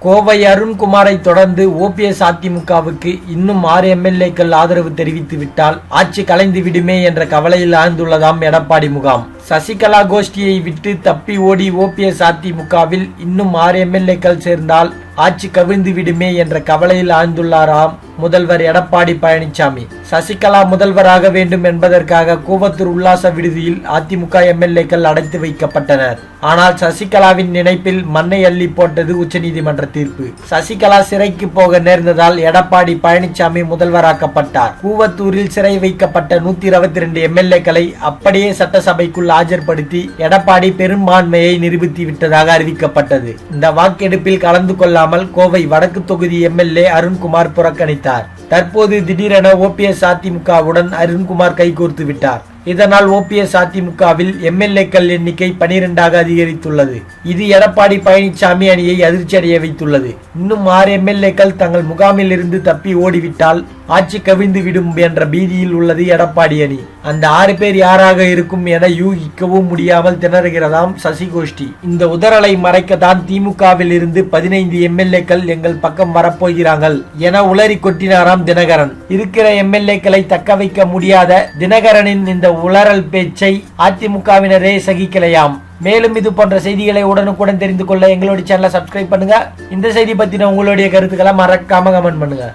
கோவை அருண்குமாரை தொடர்ந்து ஓபிஎஸ் அதிமுகவுக்கு இன்னும் 6 எம்எல்ஏக்கள் ஆதரவு தெரிவித்து விட்டால் ஆட்சி கலைந்து விடுமே என்ற கவலையில் ஆழ்ந்துள்ளதாம் எடப்பாடி முகாம். சசிகலா கோஷ்டியை விட்டு தப்பி ஓடி ஓபிஎஸ் அதிமுகவில் இன்னும் 6 எம்எல்ஏக்கள் சேர்ந்தால் ஆட்சி கவிழ்ந்து விடுமே என்ற கவலையில் ஆழ்ந்துள்ளாராம் முதல்வர் எடப்பாடி பழனிசாமி. சசிகலா முதல்வராக வேண்டும் என்பதற்காக கூவத்தூர் உல்லாச விடுதியில் அதிமுக எம்எல்ஏக்கள் அடைத்து வைக்கப்பட்டனர். ஆனால் சசிகலாவின் நினைப்பில் மண்ணை அள்ளி போட்டது உச்சநீதிமன்ற தீர்ப்பு. சசிகலா சிறைக்கு போக நேர்ந்ததால் எடப்பாடி பழனிசாமி முதல்வராக்கப்பட்டார். கூவத்தூரில் சிறை வைக்கப்பட்ட 122 எம்எல்ஏக்களை அப்படியே சட்டசபைக்குள் ஆஜர்படுத்தி எடப்பாடி பெரும்பான்மையை நிரூபித்து விட்டதாக அறிவிக்கப்பட்டது. இந்த வாக்கெடுப்பில் கலந்து கொள்ளாமல் கோவை வடக்கு தொகுதி எம்எல்ஏ அருண்குமார் புறக்கணித்தார். தற்போது திடீரென ஓபிஎஸ் அதிமுகவுடன் அருண்குமார் கைகோர்த்து விட்டார். இதனால் ஓபிஎஸ் அதிமுகவில் எம்எல்ஏக்கள் எண்ணிக்கை 12ஆக அதிகரித்துள்ளது. இது எடப்பாடி பழனிசாமி அணியை அதிர்ச்சி அடைய வைத்துள்ளது. இன்னும் 6 எம்எல்ஏக்கள் தங்கள் முகாமில் இருந்து தப்பி ஓடிவிட்டால் ஆட்சி கவிழ்ந்து விடும் என்ற பீதியில் உள்ளது எடப்பாடி அணி. அந்த 6 பேர் யாராக இருக்கும் என யூகிக்கவும் முடியாமல் திணறுகிறதாம் சசி கோஷ்டி. இந்த உதறலை மறைக்கத்தான் திமுகவில் இருந்து 15 எம்எல்ஏக்கள் எங்கள் பக்கம் வரப்போகிறார்கள் என உளறி கொட்டினாராம் தினகரன். இருக்கிற எம்எல்ஏக்களை தக்க வைக்க முடியாத தினகரனின் இந்த உளறல் பேச்சை அதிமுகவினரே சகிக்கலையாம். மேலும் இது போன்ற செய்திகளை உடனுக்குடன் தெரிந்து கொள்ள எங்களுடைய சேனலை சப்ஸ்கிரைப் பண்ணுங்க. இந்த செய்தி பத்தின உங்களுடைய கருத்துக்களை மறக்காம கமெண்ட் பண்ணுங்க.